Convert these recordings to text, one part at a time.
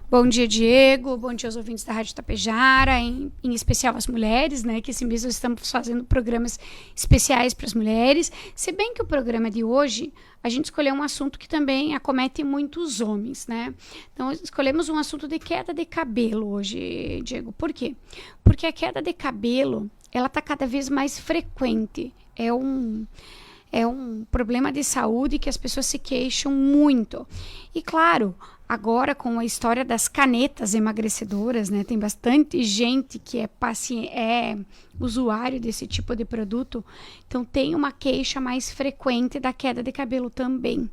Bom dia, Diego. Bom dia aos ouvintes da Rádio Tapejara, em especial as mulheres, né? Que esse mês nós estamos fazendo programas especiais para as mulheres. Se bem que o programa de hoje, a gente escolheu um assunto que também acomete muitos homens, né? Então, escolhemos um assunto de queda de cabelo hoje, Diego. Por quê? Porque a queda de cabelo, ela está cada vez mais frequente. É um problema de saúde que as pessoas se queixam muito. E claro, agora com a história das canetas emagrecedoras, né, tem bastante gente que é usuário desse tipo de produto, então tem uma queixa mais frequente da queda de cabelo também.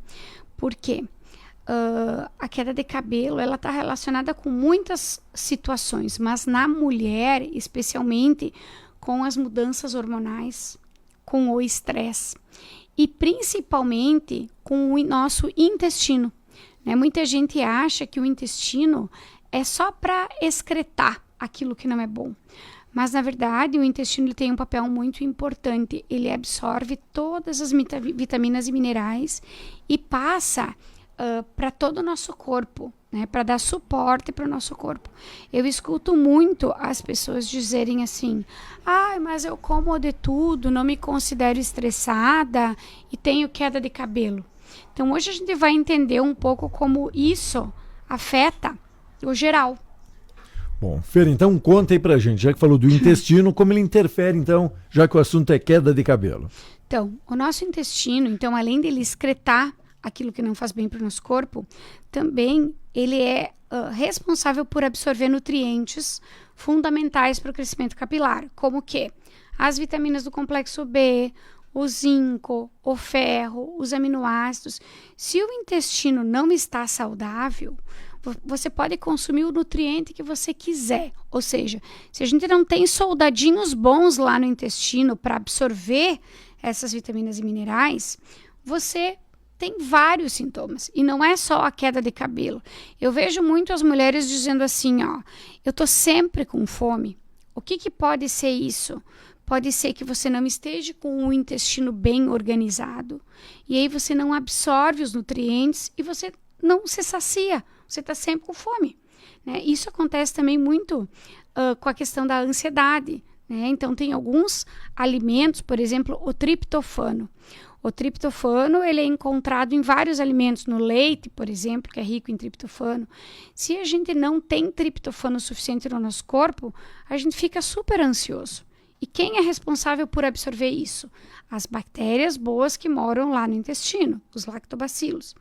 Por quê? A queda de cabelo, ela está relacionada com muitas situações, mas na mulher, especialmente com as mudanças hormonais, com o estresse e principalmente com o nosso intestino. Né? Muita gente acha que o intestino é só para excretar aquilo que não é bom. Mas, na verdade, o intestino ele tem um papel muito importante. Ele absorve todas as vitaminas e minerais e passa para todo o nosso corpo, né? Para dar suporte para o nosso corpo. Eu escuto muito as pessoas dizerem assim: mas eu como de tudo, não me considero estressada e tenho queda de cabelo. Então, hoje a gente vai entender um pouco como isso afeta o geral. Bom, Fer, então conta aí pra gente, já que falou do intestino, como ele interfere, então, já que o assunto é queda de cabelo. Então, o nosso intestino, então, além dele excretar aquilo que não faz bem para o nosso corpo, também ele é responsável por absorver nutrientes fundamentais para o crescimento capilar, como o quê? As vitaminas do complexo B, o zinco, o ferro, os aminoácidos. Se o intestino não está saudável, você pode consumir o nutriente que você quiser. Ou seja, se a gente não tem soldadinhos bons lá no intestino para absorver essas vitaminas e minerais, você tem vários sintomas. E não é só a queda de cabelo. Eu vejo muito as mulheres dizendo assim, eu estou sempre com fome. O que pode ser isso? Pode ser que você não esteja com o intestino bem organizado e aí você não absorve os nutrientes e você não se sacia, você está sempre com fome. Né? Isso acontece também muito com a questão da ansiedade. Né? Então, tem alguns alimentos, por exemplo, o triptofano. O triptofano ele é encontrado em vários alimentos, no leite, por exemplo, que é rico em triptofano. Se a gente não tem triptofano suficiente no nosso corpo, a gente fica super ansioso. E quem é responsável por absorver isso? As bactérias boas que moram lá no intestino, os lactobacilos.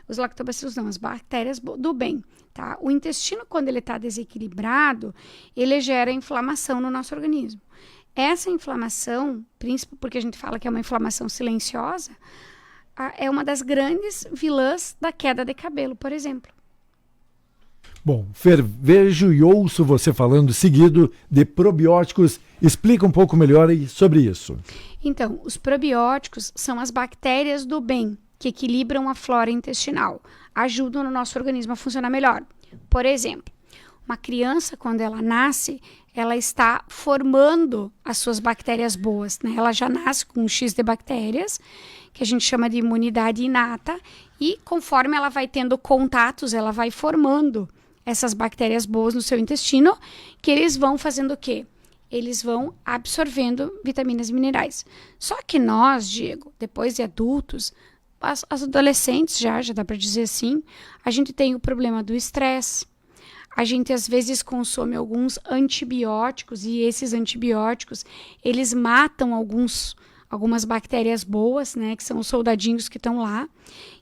Os lactobacilos não, as bactérias do bem. Tá? O intestino, quando ele está desequilibrado, ele gera inflamação no nosso organismo. Essa inflamação, principalmente porque a gente fala que é uma inflamação silenciosa, é uma das grandes vilãs da queda de cabelo, por exemplo. Bom, Fer, vejo e ouço você falando seguido de probióticos. Explica um pouco melhor sobre isso. Então, os probióticos são as bactérias do bem que equilibram a flora intestinal, ajudam o nosso organismo a funcionar melhor. Por exemplo, uma criança, quando ela nasce, ela está formando as suas bactérias boas, né? Ela já nasce com um X de bactérias, que a gente chama de imunidade inata, e conforme ela vai tendo contatos, ela vai formando essas bactérias boas no seu intestino, que eles vão fazendo o quê? Eles vão absorvendo vitaminas e minerais. Só que nós, Diego, depois de adultos, as adolescentes já dá para dizer assim, a gente tem o problema do estresse. A gente às vezes consome alguns antibióticos e esses antibióticos, eles matam algumas bactérias boas, né, que são os soldadinhos que estão lá.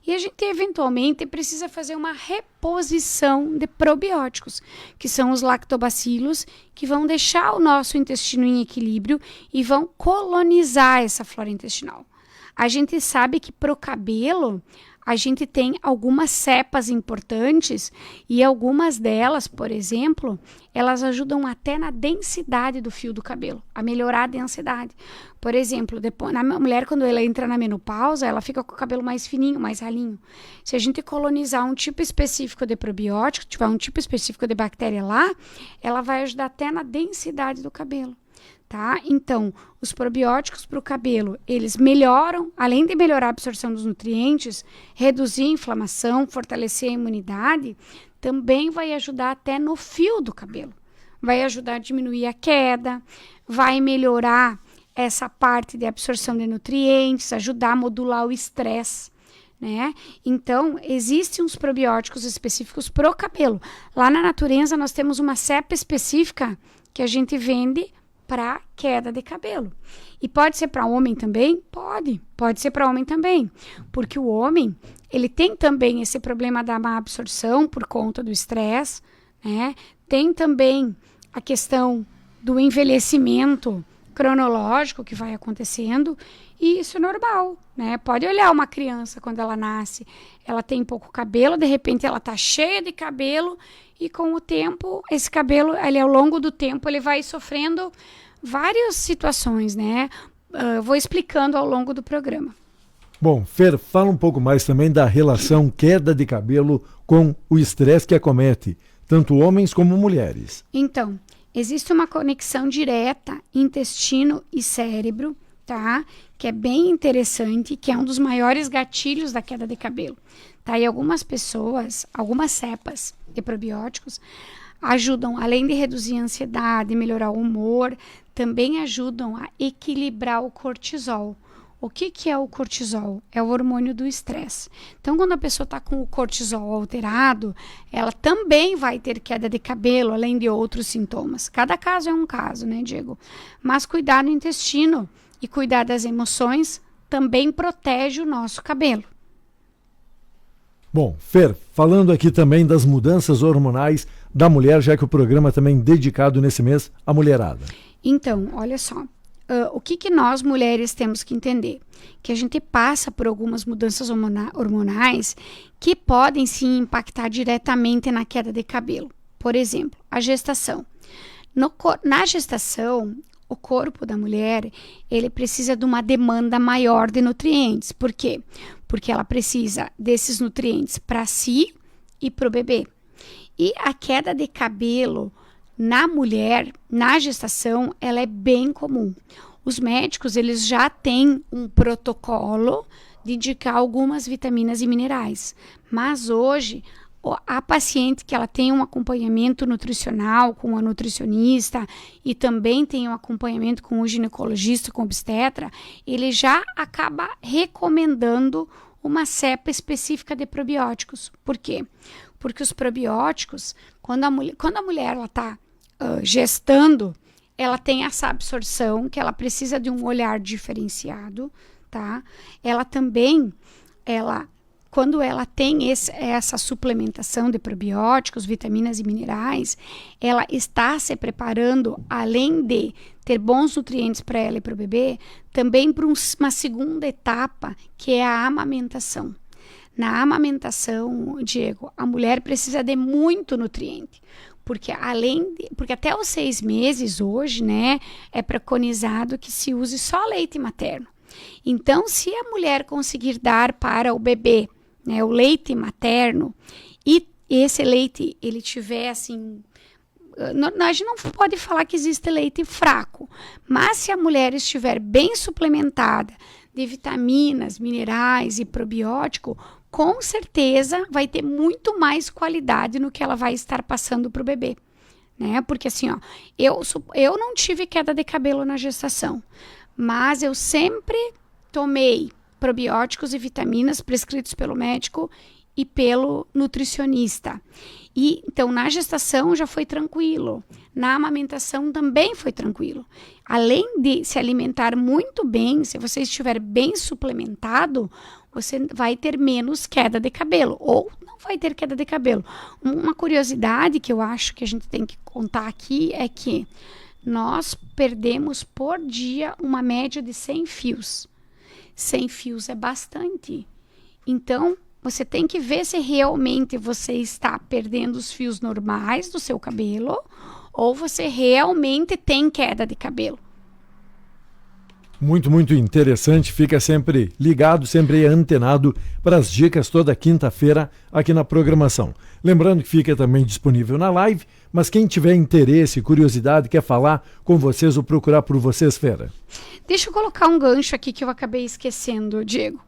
E a gente eventualmente precisa fazer uma reposição de probióticos, que são os lactobacilos, que vão deixar o nosso intestino em equilíbrio e vão colonizar essa flora intestinal. A gente sabe que para o cabelo, a gente tem algumas cepas importantes e algumas delas, por exemplo, elas ajudam até na densidade do fio do cabelo, a melhorar a densidade. Por exemplo, depois, na mulher, quando ela entra na menopausa, ela fica com o cabelo mais fininho, mais ralinho. Se a gente colonizar um tipo específico de probiótico, tiver um tipo específico de bactéria lá, ela vai ajudar até na densidade do cabelo. Tá? Então, os probióticos para o cabelo, eles melhoram, além de melhorar a absorção dos nutrientes, reduzir a inflamação, fortalecer a imunidade, também vai ajudar até no fio do cabelo. Vai ajudar a diminuir a queda, vai melhorar essa parte de absorção de nutrientes, ajudar a modular o estresse, né? Então, existem uns probióticos específicos para o cabelo. Lá na natureza, nós temos uma cepa específica que a gente vende para queda de cabelo. E pode ser para homem também? Pode ser para homem também. Porque o homem, ele tem também esse problema da má absorção por conta do estresse, né? Tem também a questão do envelhecimento cronológico que vai acontecendo, e isso é normal, né? Pode olhar uma criança quando ela nasce, ela tem pouco cabelo, de repente ela tá cheia de cabelo, e com o tempo, esse cabelo, ele, ao longo do tempo, ele vai sofrendo várias situações, né? Vou explicando ao longo do programa. Bom, Fer, fala um pouco mais também da relação queda de cabelo com o estresse que acomete tanto homens como mulheres. Então, existe uma conexão direta intestino e cérebro, tá? Que é bem interessante, que é um dos maiores gatilhos da queda de cabelo, tá? E algumas pessoas, algumas cepas de probióticos ajudam, além de reduzir a ansiedade, melhorar o humor, também ajudam a equilibrar o cortisol. O que é o cortisol? É o hormônio do estresse. Então, quando a pessoa está com o cortisol alterado, ela também vai ter queda de cabelo, além de outros sintomas. Cada caso é um caso, né, Diego? Mas cuidar do intestino e cuidar das emoções também protege o nosso cabelo. Bom, Fer, falando aqui também das mudanças hormonais da mulher, já que o programa também é dedicado nesse mês à mulherada. Então, olha só. O que nós mulheres temos que entender? Que a gente passa por algumas mudanças hormonais que podem sim impactar diretamente na queda de cabelo. Por exemplo, a gestação. Na gestação, o corpo da mulher, ele precisa de uma demanda maior de nutrientes. Por quê? Porque ela precisa desses nutrientes para si e para o bebê. E a queda de cabelo na mulher, na gestação, ela é bem comum. Os médicos, eles já têm um protocolo de indicar algumas vitaminas e minerais. Mas hoje, a paciente que ela tem um acompanhamento nutricional com a nutricionista e também tem um acompanhamento com o ginecologista, com o obstetra, ele já acaba recomendando uma cepa específica de probióticos. Por quê? Porque os probióticos, quando a mulher está gestando, ela tem essa absorção, que ela precisa de um olhar diferenciado, tá? Ela também, quando ela tem essa suplementação de probióticos, vitaminas e minerais, ela está se preparando, além de ter bons nutrientes para ela e para o bebê, também para uma segunda etapa, que é a amamentação. Na amamentação, Diego, a mulher precisa de muito nutriente. Porque até os 6 meses hoje, né, é preconizado que se use só leite materno. Então, se a mulher conseguir dar para o bebê, né, o leite materno, e esse leite, ele tiver assim, a gente não pode falar que existe leite fraco, mas se a mulher estiver bem suplementada de vitaminas, minerais e probiótico, com certeza vai ter muito mais qualidade no que ela vai estar passando para o bebê, né? Porque assim, ó, eu não tive queda de cabelo na gestação, mas eu sempre tomei probióticos e vitaminas prescritos pelo médico e pelo nutricionista. E então na gestação já foi tranquilo, na amamentação também foi tranquilo. Além de se alimentar muito bem, se você estiver bem suplementado, você vai ter menos queda de cabelo, ou não vai ter queda de cabelo. Uma curiosidade que eu acho que a gente tem que contar aqui é que nós perdemos por dia uma média de 100 fios. 100 fios é bastante. Então, você tem que ver se realmente você está perdendo os fios normais do seu cabelo ou você realmente tem queda de cabelo. Muito, muito interessante. Fica sempre ligado, sempre antenado para as dicas toda quinta-feira aqui na programação. Lembrando que fica também disponível na live, mas quem tiver interesse, curiosidade, quer falar com vocês ou procurar por vocês, Fera. Deixa eu colocar um gancho aqui que eu acabei esquecendo, Diego.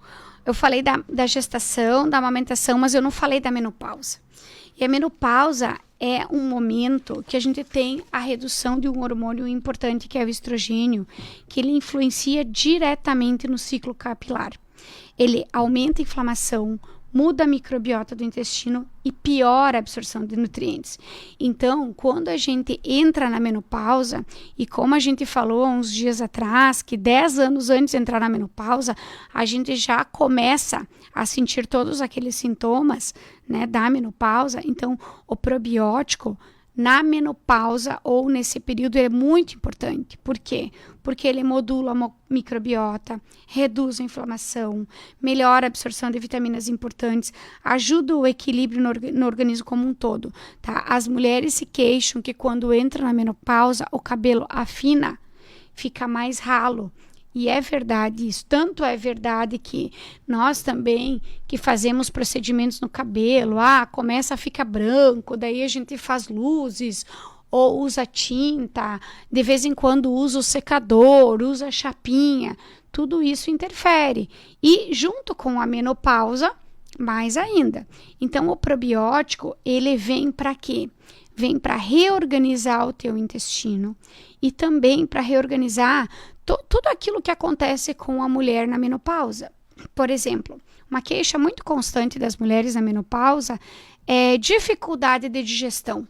Eu falei da gestação, da amamentação, mas eu não falei da menopausa. E a menopausa é um momento que a gente tem a redução de um hormônio importante, que é o estrogênio, que ele influencia diretamente no ciclo capilar. Ele aumenta a inflamação, muda a microbiota do intestino e piora a absorção de nutrientes. Então, quando a gente entra na menopausa, e como a gente falou há uns dias atrás, que 10 anos antes de entrar na menopausa, a gente já começa a sentir todos aqueles sintomas, né, da menopausa. Então, o probiótico na menopausa ou nesse período é muito importante. Por quê? Porque ele modula a microbiota, reduz a inflamação, melhora a absorção de vitaminas importantes, ajuda o equilíbrio no organismo como um todo. Tá? As mulheres se queixam que quando entram na menopausa, o cabelo afina, fica mais ralo. E é verdade isso. Tanto é verdade que nós também, que fazemos procedimentos no cabelo, começa a ficar branco, daí a gente faz luzes, ou usa tinta, de vez em quando usa o secador, usa a chapinha, tudo isso interfere. E junto com a menopausa, mais ainda. Então, o probiótico, ele vem para quê? Vem para reorganizar o teu intestino e também para reorganizar tudo aquilo que acontece com a mulher na menopausa. Por exemplo, uma queixa muito constante das mulheres na menopausa é dificuldade de digestão,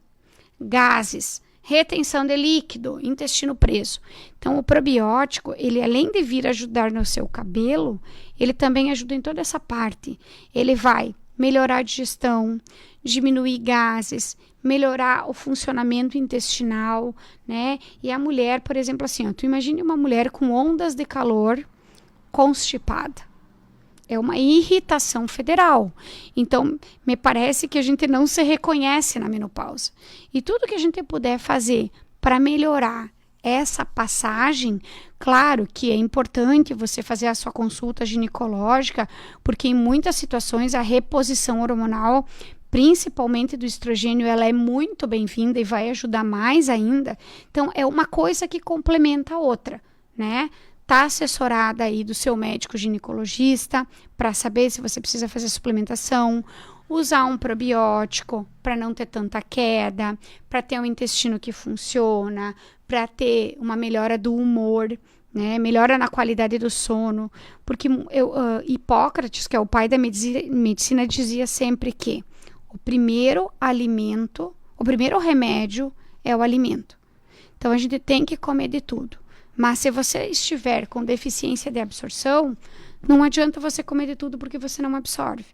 gases, retenção de líquido, intestino preso. Então, o probiótico, ele além de vir ajudar no seu cabelo, ele também ajuda em toda essa parte. Ele vai melhorar a digestão, diminuir gases, melhorar o funcionamento intestinal, né? E a mulher, por exemplo, assim, tu imagine uma mulher com ondas de calor constipada. É uma irritação federal. Então, me parece que a gente não se reconhece na menopausa. E tudo que a gente puder fazer para melhorar essa passagem, claro que é importante você fazer a sua consulta ginecológica, porque em muitas situações a reposição hormonal, principalmente do estrogênio, ela é muito bem-vinda e vai ajudar mais ainda. Então, é uma coisa que complementa a outra, né? Tá assessorada aí do seu médico ginecologista para saber se você precisa fazer suplementação, usar um probiótico para não ter tanta queda, para ter um intestino que funciona, para ter uma melhora do humor, né? Melhora na qualidade do sono, porque Hipócrates, que é o pai da medicina, dizia sempre que o primeiro remédio é o alimento. Então a gente tem que comer de tudo. Mas se você estiver com deficiência de absorção, não adianta você comer de tudo porque você não absorve.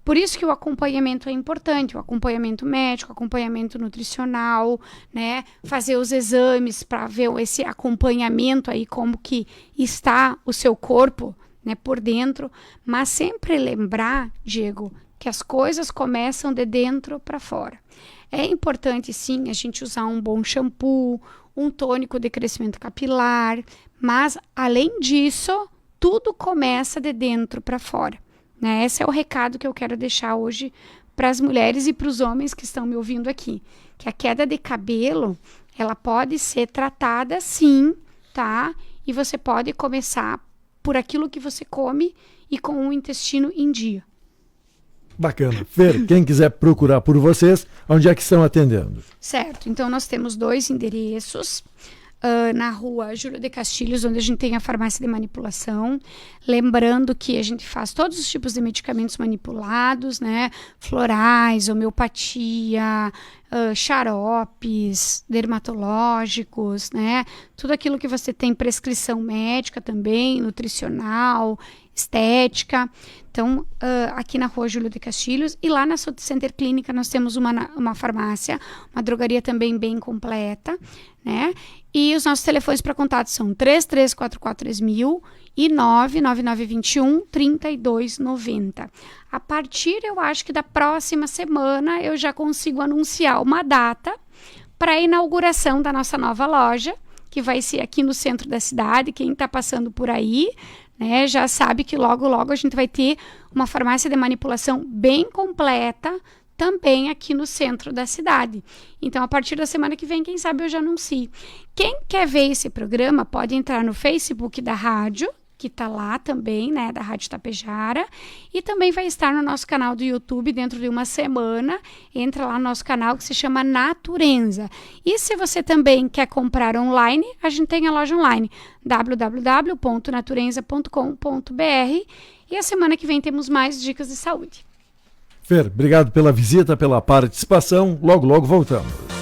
Por isso que o acompanhamento é importante, o acompanhamento médico, acompanhamento nutricional, né? Fazer os exames para ver esse acompanhamento aí, como que está o seu corpo, né, por dentro. Mas sempre lembrar, Diego, que as coisas começam de dentro para fora. É importante, sim, a gente usar um bom shampoo, um tônico de crescimento capilar, mas, além disso, tudo começa de dentro para fora, né? Esse é o recado que eu quero deixar hoje para as mulheres e para os homens que estão me ouvindo aqui, que a queda de cabelo, ela pode ser tratada sim, tá? E você pode começar por aquilo que você come e com o intestino em dia. Bacana. Fer, quem quiser procurar por vocês, onde é que estão atendendo? Certo, então nós temos 2 endereços, na rua Júlio de Castilhos, onde a gente tem a farmácia de manipulação, lembrando que a gente faz todos os tipos de medicamentos manipulados, né, florais, homeopatia, xaropes, dermatológicos, né, tudo aquilo que você tem prescrição médica também, nutricional, estética. Então, aqui na rua Júlio de Castilhos, e lá na South Center Clínica nós temos uma farmácia, uma drogaria também bem completa, né? E os nossos telefones para contato são 33443000 e 99921-3290. A partir, eu acho que da próxima semana, eu já consigo anunciar uma data para a inauguração da nossa nova loja, que vai ser aqui no centro da cidade. Quem está passando por aí, né, já sabe que logo, logo a gente vai ter uma farmácia de manipulação bem completa, também aqui no centro da cidade. Então, a partir da semana que vem, quem sabe eu já anuncio. Quem quer ver esse programa pode entrar no Facebook da rádio, que está lá também, né, da Rádio Tapejara, e também vai estar no nosso canal do YouTube dentro de uma semana. Entra lá no nosso canal que se chama Naturenza. E se você também quer comprar online, a gente tem a loja online www.naturenza.com.br, e a semana que vem temos mais dicas de saúde. Fer, obrigado pela visita, pela participação. Logo, logo voltamos.